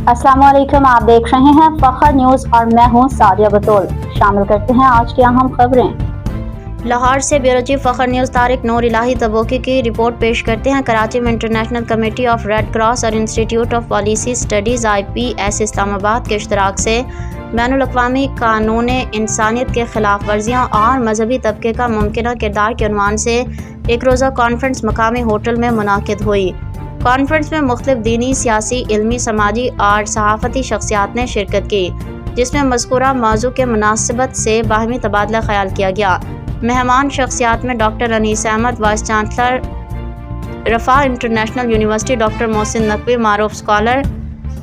अस्सलाम वालेकुम, आप देख रहे हैं फखर न्यूज़ और मैं हूं सादिया बतौल। शामिल करते हैं आज की अहम खबरें। लाहौर से bureau chief Fakhar news Tariq Noor Elahi Tabuki की रिपोर्ट पेश करते हैं। कराची में International Committee of Red Cross और Institute of Policy Studies IPS Islamabad के इश्तराक से बैनुल-अक़वामी कानून इंसानियत के खिलाफ वर्जियाँ और मजहबी तबके का मुमकिना किरदार के उन्वान से एक रोज़ा कॉन्फ्रेंस मकामी होटल में मुनाकिद हुई। कॉन्फ्रेंस में मुख्तलिफ दीनी, सियासी, इल्मी, समाजी और सहाफ़ती शख्सियात ने शिरकत की, जिसमें मज़कूरा मौज़ू के मुनासिबत से बाहमी तबादला ख़याल किया गया। मेहमान शख्सियात में doctor Anees Ahmed, vice chancellor Riphah International University, doctor Mohsin Naqvi, मारूफ स्कॉलर,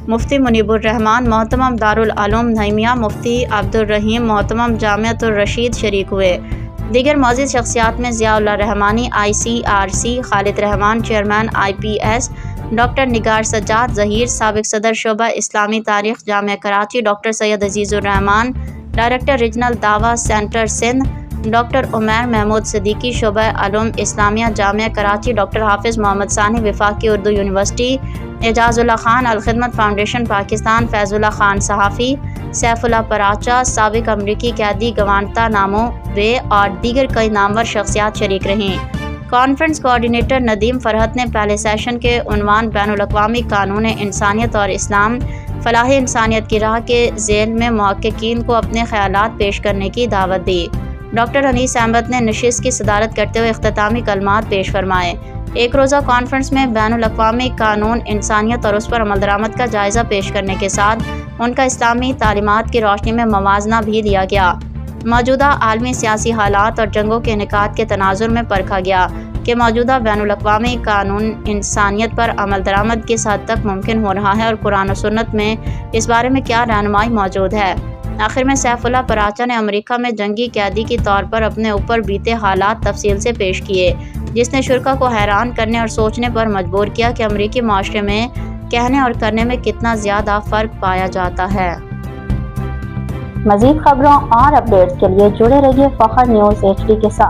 मुफ्ती मुनीबुर रहमान, मोहतरम दारुल उलूम नईमिया, मुफ्ती अब्दुल रहीम, मोहतरम जामिअतुर रशीद शरीक हुए। दीगर मौजूद शख्सियात में Ziaullah Rahmani ICRC, Khalid Rehman chairman IPS, doctor Nigar Sajjad Zaheer, साबिक़ सदर शोबा इस्लामी तारीख़ Jamia Karachi, doctor Syed Azizur Rehman, director regional Dawah centre Sindh, doctor Umair Mahmood Siddiqui, शोबा उलूम इस्लामिया Jamia Karachi, doctor Hafiz Muhammad Sani, Wafaqi Urdu University, Ejazullah Khan Al Khidmat Foundation Pakistan, Faizullah Khan सहाफ़ी, सैफुल्लाह पराचा, साबिक़ अमरीकी कैदी गवानता नामो वे और दीगर कई नामवर शख्सियात शरीक रहीं। कॉन्फ्रेंस कोऑर्डिनेटर नदीम फरहत ने पहले सेशन के उन्वान बैनुल-अक़वामी कानून इंसानियत और इस्लाम फलाह इंसानियत की राह के ज़ेल में मुहक्किकीन को अपने ख़यालात पेश करने की दावत दी। डॉक्टर अनीस अहमद ने नशिस्त की सदारत करते हुए इख्तितामी कलमात पेश फरमाए। एक रोज़ा कॉन्फ्रेंस में बैनुल-अक़वामी कानून इंसानियत और उस पर अमल दरामद का जायज़ा पेश करने के साथ उनका इस्लामी तालीमात की रोशनी में मवाजना भी लिया गया। मौजूदा आलमी सियासी हालात और जंगों के इनेकात के तनाजुर में परखा गया कि मौजूदा बैनुल-अक़वामी कानून इंसानियत पर अमल दरामद किस हद तक मुमकिन हो रहा है और कुरान और सुन्नत में इस बारे में क्या रहनुमाई मौजूद है। आखिर में सैफुल्लाह पराचा ने अमेरिका में जंगी कैदी के तौर पर अपने ऊपर बीते हालात तफसील से पेश किए, जिसने शुरा को हैरान करने और सोचने पर मजबूर किया कि अमेरिकी माशरे में कहने और करने में कितना ज़्यादा फ़र्क पाया जाता है। मज़ीद खबरों और अपडेट्स के लिए जुड़े रहिए फखर न्यूज़ HD के साथ।